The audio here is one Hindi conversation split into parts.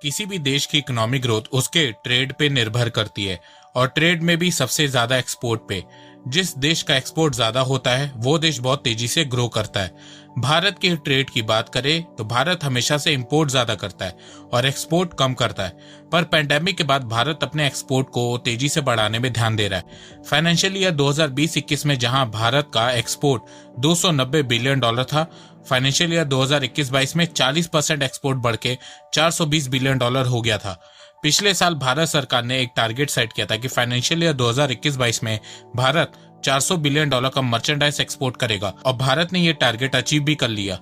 किसी भी देश की इकोनॉमिक ग्रोथ उसके ट्रेड पे निर्भर करती है और ट्रेड में भी सबसे ज्यादा एक्सपोर्ट पे। जिस देश का एक्सपोर्ट ज्यादा होता है वो देश बहुत तेजी से ग्रो करता है। भारत की ट्रेड की बात करें तो भारत हमेशा से इंपोर्ट ज्यादा करता है और एक्सपोर्ट कम करता है, पर पेंडेमिक के बाद भारत अपने एक्सपोर्ट को तेजी से बढ़ाने में ध्यान दे रहा है। फाइनेंशियल ईयर 2020-21 में जहां भारत का एक्सपोर्ट $290 बिलियन था, फाइनेंशियल ईयर 2021-22 में 40% एक्सपोर्ट बढ़ के $420 बिलियन हो गया था। पिछले साल भारत सरकार ने एक टारगेट सेट किया था कि फाइनेंशियल ईयर 2021-22 में भारत $400 बिलियन का मर्चेंडाइज एक्सपोर्ट करेगा और भारत ने ये टारगेट अचीव भी कर लिया।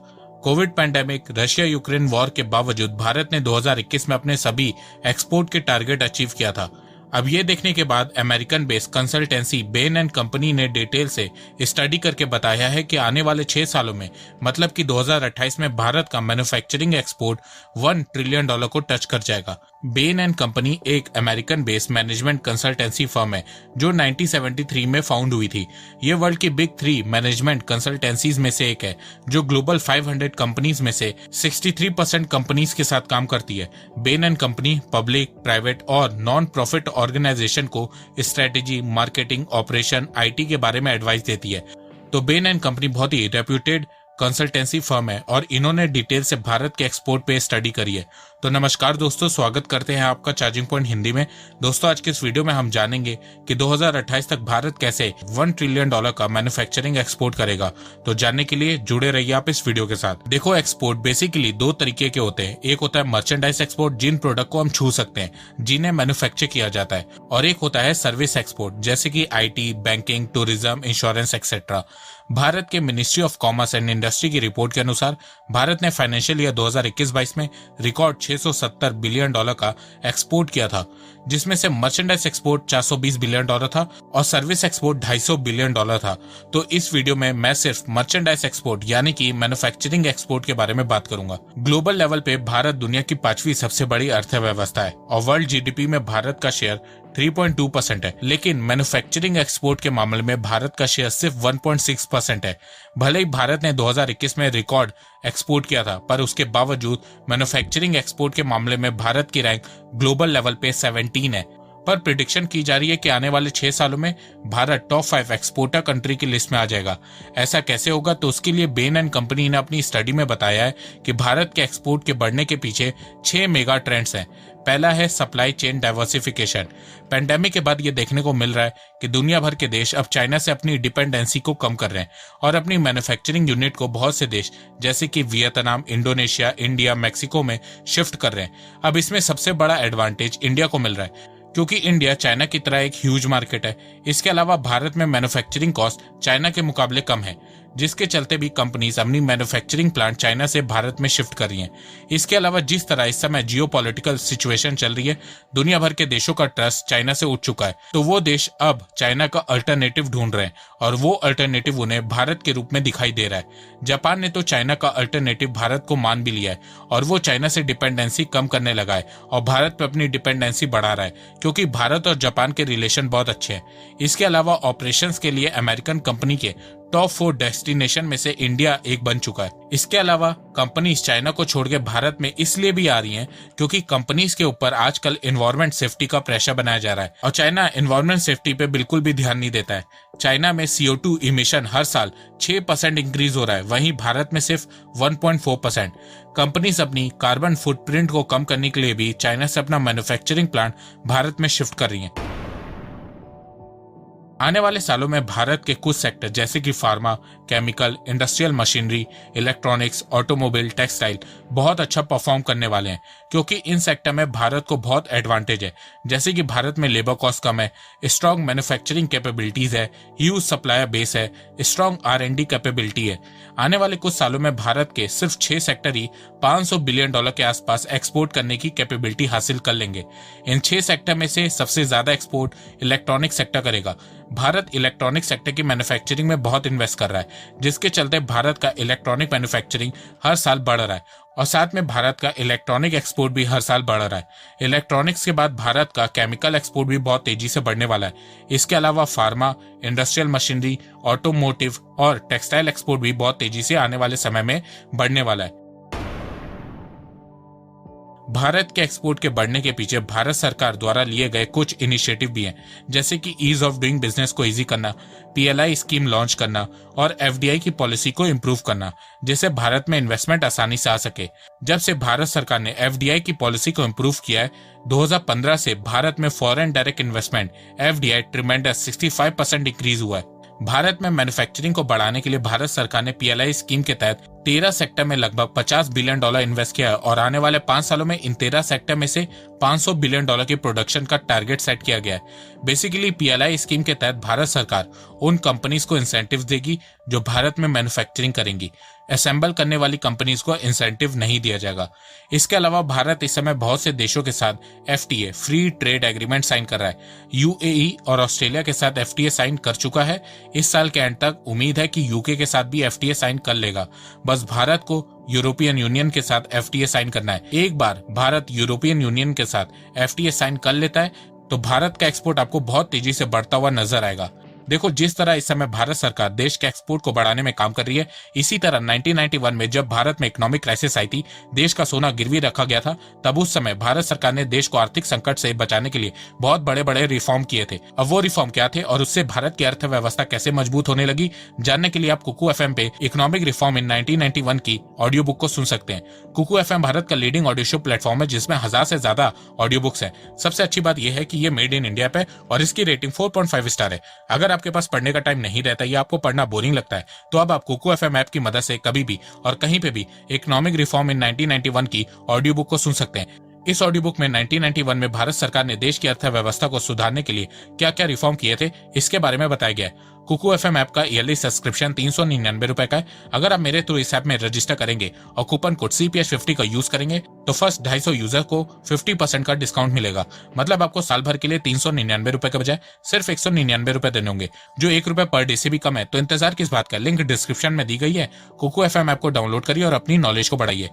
Covid pandemic, Russia Ukraine war के बावजूद भारत ने 2021 में अपने सभी एक्सपोर्ट के टारगेट अचीव किया था। अब ये देखने के बाद American based consultancy Ben and company ने डिटेल से स्टडी करके बताया है कि आने वाले 6 सालों में, मतलब कि 2028 में भारत का मैन्युफैक्चरिंग एक्सपोर्ट $1 ट्रिलियन को टच कर जाएगा। बेन एंड कंपनी एक American based management consultancy firm है जो 1973 में फाउंड हुई थी। ये वर्ल्ड की बिग 3 मैनेजमेंट कंसल्टेंसीज में से एक है जो ग्लोबल 500 कंपनीज में से 63% कंपनीज के साथ काम करती है। Ben and company public, private और नॉन प्रॉफिट ऑर्गेनाइजेशन को स्ट्रेटेजी, मार्केटिंग, ऑपरेशन, आईटी के बारे में एडवाइस देती है। तो बेन एंड कंपनी बहुत ही रेप्यूटेड कंसल्टेंसी फर्म है और इन्होंने डिटेल से भारत के एक्सपोर्ट पे स्टडी करी है। तो नमस्कार दोस्तों, स्वागत करते हैं आपका चार्जिंग पॉइंट हिंदी में। दोस्तों, आज के इस वीडियो में हम जानेंगे कि 2028 तक भारत कैसे $1 ट्रिलियन का मैन्युफैक्चरिंग एक्सपोर्ट करेगा। तो जानने के लिए जुड़े रहिए आप इस वीडियो के साथ। देखो, एक्सपोर्ट बेसिकली 2 तरीके के होते हैं। एक होता है मर्चेंडाइज एक्सपोर्ट, जिन प्रोडक्ट को हम छू सकते हैं, जिन्हें मैन्युफैक्चर किया जाता है, और एक होता है सर्विस एक्सपोर्ट, जैसे कि IT, banking, tourism, insurance etcetera. Bharat के ministry of commerce and industry की रिपोर्ट के अनुसार भारत ने फाइनेंशियल ईयर 2021-22 में रिकॉर्ड $670 बिलियन का एक्सपोर्ट किया था, जिसमें से मर्चेंडाइज एक्सपोर्ट $420 बिलियन था और सर्विस एक्सपोर्ट $250 बिलियन था। तो इस वीडियो में मैं सिर्फ मर्चेंडाइज एक्सपोर्ट यानी कि मैन्युफैक्चरिंग एक्सपोर्ट के बारे में बात करूंगा। ग्लोबल लेवल पे भारत दुनिया की 5वीं सबसे बड़ी अर्थव्यवस्था है और वर्ल्ड जीडीपी में भारत का शेयर 3.2% है, लेकिन मैन्युफैक्चरिंग एक्सपोर्ट के मामले में भारत का शेयर सिर्फ 1.6% है। भले ही भारत ने 2021 में रिकॉर्ड एक्सपोर्ट किया था, पर उसके बावजूद मैन्युफैक्चरिंग एक्सपोर्ट के मामले में भारत की रैंक ग्लोबल लेवल पे 17 है। पर प्रिडिक्शन की जा रही है कि आने वाले 6 सालों में भारत टॉप 5 एक्सपोर्टर कंट्री की लिस्ट में आ जाएगा। ऐसा कैसे होगा? तो उसके लिए बेन एंड कंपनी ने अपनी स्टडी में बताया है कि भारत के एक्सपोर्ट के बढ़ने के पीछे 6 मेगा ट्रेंड्स हैं। पहला है सप्लाई चेन डाइवर्सिफिकेशन। पेंडेमिक के बाद ये देखने को मिल रहा है कि दुनिया भर के देश अब चाइना से अपनी डिपेंडेंसी को कम कर रहे हैं और अपनी मैन्युफैक्चरिंग यूनिट को बहुत से देश जैसे कि वियतनाम, इंडोनेशिया, इंडिया, मैक्सिको में शिफ्ट कर रहे हैं। अब इसमें सबसे बड़ा एडवांटेज इंडिया को मिल रहा है क्योंकि इंडिया चाइना की तरह एक ह्यूज मार्केट है। इसके अलावा भारत में मैन्युफैक्चरिंग कॉस्ट चाइना के मुकाबले कम है, जिसके चलते भी कंपनीज अपनी मैन्युफैक्चरिंग प्लांट चाइना से भारत में शिफ्ट कर रही हैं। इसके अलावा जिस तरह इस समय जियोपॉलिटिकल सिचुएशन चल रही है, दुनिया भर के देशों का ट्रस्ट चाइना से उठ चुका है, तो वो देश अब चाइना का अल्टरनेटिव ढूंढ रहे हैं और वो अल्टरनेटिव उन्हें भारत के रूप में दिखाई दे रहा है। जापान ने तो चाइना का अल्टरनेटिव भारत को मान भी लिया है और वो चाइना से डिपेंडेंसी कम करने लगा है और भारत पर अपनी डिपेंडेंसी बढ़ा रहा है, क्योंकि भारत और जापान के रिलेशन बहुत अच्छे हैं। इसके अलावा ऑपरेशंस के लिए अमेरिकन कंपनी के टॉप 4 डेस्टिनेशन में से इंडिया एक बन चुका है। इसके अलावा कंपनीज चाइना को छोड़ के भारत में इसलिए भी आ रही हैं क्योंकि कंपनीज के ऊपर आजकल एनवायरमेंट सेफ्टी का प्रेशर बनाया जा रहा है और चाइना एनवायरमेंट सेफ्टी पे बिल्कुल भी ध्यान नहीं देता है। चाइना में CO2 इमिशन हर साल 6% इंक्रीज हो रहा है, वहीं भारत में सिर्फ 1.4%। कंपनीज अपनी कार्बन फुटप्रिंट को कम करने के लिए भी चाइना से अपना मैन्युफैक्चरिंग प्लांट भारत में शिफ्ट कर रही है। आने वाले सालों में भारत के कुछ सेक्टर जैसे कि pharma, chemical, industrial machinery, electronics, automobile, textile बहुत अच्छा परफॉर्म करने वाले हैं, क्योंकि इन सेक्टर में भारत को बहुत एडवांटेज है। जैसे कि भारत में लेबर कॉस्ट कम है, स्ट्रॉन्ग मैन्युफैक्चरिंग कैपेबिलिटीज है, ह्यूज सप्लायर बेस है, स्ट्रॉन्ग R&D कैपेबिलिटी है। आने वाले कुछ सालों में भारत के सिर्फ 6 सेक्टर ही $500 बिलियन के आसपास एक्सपोर्ट करने की कैपेबिलिटी हासिल कर लेंगे। इन 6 सेक्टर में से सबसे ज्यादा एक्सपोर्ट इलेक्ट्रॉनिक सेक्टर करेगा। भारत इलेक्ट्रॉनिक सेक्टर की मैन्युफैक्चरिंग में बहुत इन्वेस्ट कर रहा है, जिसके चलते भारत का इलेक्ट्रॉनिक मैन्युफैक्चरिंग हर साल बढ़ रहा है और साथ में भारत का इलेक्ट्रॉनिक एक्सपोर्ट भी हर साल बढ़ रहा है। इलेक्ट्रॉनिक्स के बाद भारत का केमिकल एक्सपोर्ट भी बहुत तेजी से बढ़ने वाला है। इसके अलावा फार्मा, इंडस्ट्रियल मशीनरी, ऑटोमोटिव और टेक्सटाइल एक्सपोर्ट भी बहुत तेजी से आने वाले समय में बढ़ने वाला है। भारत के एक्सपोर्ट के बढ़ने के पीछे भारत सरकार द्वारा लिए गए कुछ इनिशिएटिव भी हैं, जैसे कि ईज ऑफ डूइंग बिजनेस को इजी करना, पीएलआई स्कीम लॉन्च करना और एफडीआई की पॉलिसी को इम्प्रूव करना, जिससे भारत में इन्वेस्टमेंट आसानी से आ सके। जब से भारत सरकार ने एफडीआई की पॉलिसी को इम्प्रूव किया है, 2015 से भारत में foreign direct investment FDI tremendous 65% increase हुआ है। भारत में मैन्युफैक्चरिंग को बढ़ाने के लिए भारत सरकार ने पीएलआई स्कीम के तहत 13 सेक्टर में लगभग $50 बिलियन इन्वेस्ट किया है और आने वाले 5 सालों में इन 13 सेक्टर में से $500 बिलियन की प्रोडक्शन का टारगेट सेट किया गया है। बेसिकली पीएलआई स्कीम के तहत भारत सरकार उन कंपनीज को इंसेंटिव देगी जो भारत में मैन्युफैक्चरिंग करेंगी। असेंबल करने वाली कंपनीज को इंसेंटिव नहीं दिया जाएगा। इसके अलावा भारत इस समय बहुत से देशों के साथ FTA free trade agreement sign कर रहा है। यूएई और ऑस्ट्रेलिया के साथ एफटीए साइन कर चुका है। इस साल के एंड तक उम्मीद है कि यूके के साथ भी एफटीए साइन कर लेगा। बस भारत को यूरोपियन यूनियन के साथ एफटीए साइन करना है। एक बार भारत यूरोपियन यूनियन के साथ एफटीए साइन कर लेता है तो भारत का एक्सपोर्ट आपको बहुत तेजी से बढ़ता हुआ नजर आएगा। देखो, जिस तरह इस समय भारत सरकार देश के एक्सपोर्ट को बढ़ाने में काम कर रही है, इसी तरह 1991 में जब भारत में इकोनॉमिक क्राइसिस आई थी, देश का सोना गिरवी रखा गया था, तब उस समय भारत सरकार ने देश को आर्थिक संकट से बचाने के लिए बहुत बड़े बड़े रिफॉर्म किए थे। अब वो रिफॉर्म क्या थे और उससे भारत की अर्थव्यवस्था कैसे मजबूत होने लगी, जानने के लिए आप कुकू एफएम पे इकोनॉमिक रिफॉर्म इन 1991 की ऑडियो बुक को सुन सकते हैं। कुकू एफएम भारत का लीडिंग ऑडियो शो प्लेटफॉर्म है जिसमें 1000 से ज्यादा ऑडियो बुक्स है। सबसे अच्छी बात यह है कि ये मेड इन इंडिया पे और इसकी रेटिंग 4.5 स्टार है। अगर आपके पास पढ़ने का टाइम नहीं रहता या आपको पढ़ना बोरिंग लगता है तो अब आप कुकू एफएम ऐप की मदद से कभी भी और कहीं पे भी इकोनॉमिक रिफॉर्म इन 1991 की ऑडियो बुक को सुन सकते हैं। इस ऑडियो बुक में 1991 में भारत सरकार ने देश की अर्थव्यवस्था को सुधारने के लिए क्या क्या रिफॉर्म किए थे इसके बारे में बताया गया है। कुकू एफएम ऐप का ईयरली सब्सक्रिप्शन 399 रुपए का है। अगर आप मेरे थ्रू इस ऐप में रजिस्टर करेंगे और कूपन कोड CPH50 का यूज करेंगे तो फर्स्ट 250 यूजर को 50% का डिस्काउंट मिलेगा। मतलब आपको साल भर के लिए 399 रुपए के बजाय सिर्फ 199 रुपए देने होंगे, जो ₹1 पर डे से भी कम है। तो इंतजार किस बात का, लिंक डिस्क्रिप्शन में दी गई है। कुकू एफएम ऐप को डाउनलोड करिए और अपनी नॉलेज को बढ़ाइए।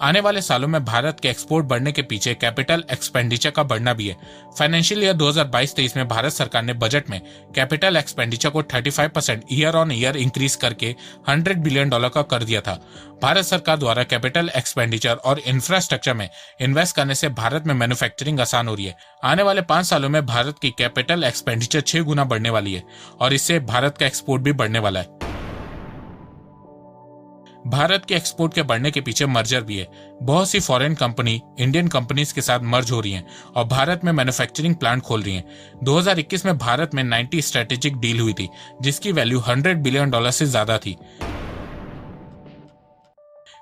आने वाले सालों में भारत के एक्सपोर्ट बढ़ने के पीछे कैपिटल एक्सपेंडिचर का बढ़ना भी है। फाइनेंशियल ईयर 2022-23 में भारत सरकार ने बजट में कैपिटल एक्सपेंडिचर को 35% ईयर ऑन ईयर इंक्रीज करके $100 बिलियन का कर दिया था। भारत सरकार द्वारा कैपिटल एक्सपेंडिचर और इंफ्रास्ट्रक्चर में इन्वेस्ट करने से भारत में मैन्युफैक्चरिंग आसान हो रही है। आने वाले 5 सालों में भारत की कैपिटल एक्सपेंडिचर 6 गुना बढ़ने वाली है और इससे भारत का एक्सपोर्ट भी बढ़ने वाला है। भारत के एक्सपोर्ट के बढ़ने के पीछे मर्जर भी है। बहुत सी फॉरेन कंपनी इंडियन कंपनीज के साथ मर्ज हो रही हैं और भारत में मैन्युफैक्चरिंग प्लांट खोल रही हैं। 2021 में भारत में 90 स्ट्रेटेजिक डील हुई थी जिसकी वैल्यू $100 बिलियन से ज्यादा थी।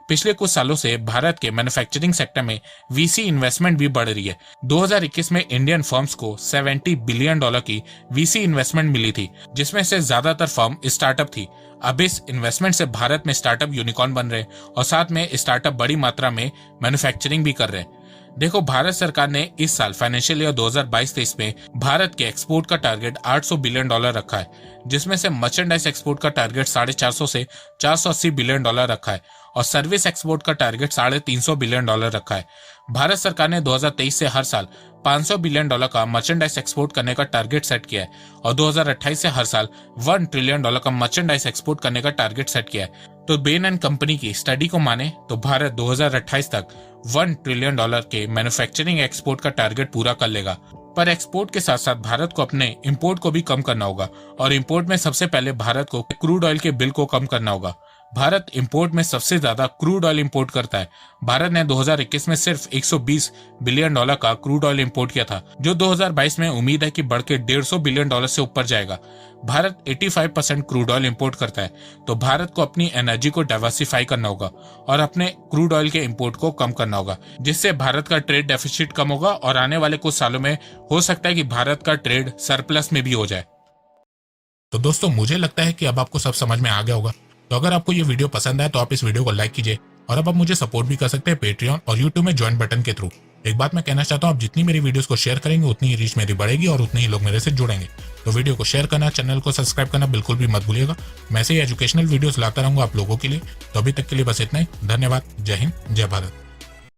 पिछले कुछ सालों से भारत के मैन्युफैक्चरिंग सेक्टर में वीसी इन्वेस्टमेंट भी बढ़ रही है। 2021 में इंडियन फर्म्स को $70 बिलियन की वीसी इन्वेस्टमेंट मिली थी, जिसमें से ज्यादातर फर्म स्टार्टअप थी। अब इस इन्वेस्टमेंट से भारत में स्टार्टअप यूनिकॉर्न बन रहे हैं और साथ में स्टार्टअप बड़ी मात्रा में मैन्युफैक्चरिंग भी कर रहे हैं। देखो, भारत सरकार ने इस साल फाइनेंशियल ईयर 2022-23 में भारत के एक्सपोर्ट का टारगेट $800 बिलियन रखा है, जिसमें से मर्चेंडाइज एक्सपोर्ट का टारगेट 450 से 480 बिलियन रखा है और सर्विस एक्सपोर्ट का टारगेट 350 बिलियन रखा है। भारत सरकार ने 2023 से हर साल $500 बिलियन का मर्चेंडाइज एक्सपोर्ट करने का टारगेट सेट किया है और 2028 से हर साल $1 ट्रिलियन का मर्चेंडाइज एक्सपोर्ट करने का टारगेट सेट किया है। तो बेन एंड कंपनी की स्टडी को माने तो भारत 2028 तक $1 ट्रिलियन के मैन्युफैक्चरिंग एक्सपोर्ट का टारगेट पूरा कर लेगा। पर एक्सपोर्ट के साथ साथ भारत को अपने इंपोर्ट को भी कम करना होगा और इंपोर्ट में सबसे पहले भारत को क्रूड ऑयल के बिल को कम करना होगा। भारत इंपोर्ट में सबसे ज्यादा क्रूड ऑयल इंपोर्ट करता है। भारत ने 2021 में सिर्फ $120 बिलियन का क्रूड ऑयल इंपोर्ट किया था, जो 2022 में उम्मीद है कि बढ़ के $150 बिलियन से ऊपर जाएगा। भारत 85% क्रूड ऑयल इंपोर्ट करता है, तो भारत को अपनी एनर्जी को डाइवर्सिफाई करना होगा और अपने क्रूड ऑयल के इंपोर्ट को कम करना होगा, जिससे भारत का ट्रेड डेफिसिट कम होगा और आने वाले कुछ सालों में हो सकता है कि भारत का ट्रेड सरप्लस में भी हो जाए। तो दोस्तों, मुझे लगता है कि अब आपको सब समझ में आ गया होगा। तो अगर आपको ये वीडियो पसंद आए तो आप इस वीडियो को लाइक कीजिए और अब आप मुझे सपोर्ट भी कर सकते हैं पेट्रियन और यूट्यूब में ज्वाइन बटन के थ्रू। एक बात मैं कहना चाहता हूँ, आप जितनी मेरी वीडियोस को शेयर करेंगे उतनी ही रीच मेरी बढ़ेगी और उतने ही लोग मेरे से जुड़ेंगे। तो वीडियो को शेयर करना, चैनल को सब्सक्राइब करना बिल्कुल भी मत भूलिएगा। मैं ऐसे ही एजुकेशनल वीडियोस लाता रहूंगा आप लोगों के लिए। तो अभी तक के लिए बस इतना ही। धन्यवाद। जय हिंद, जय भारत।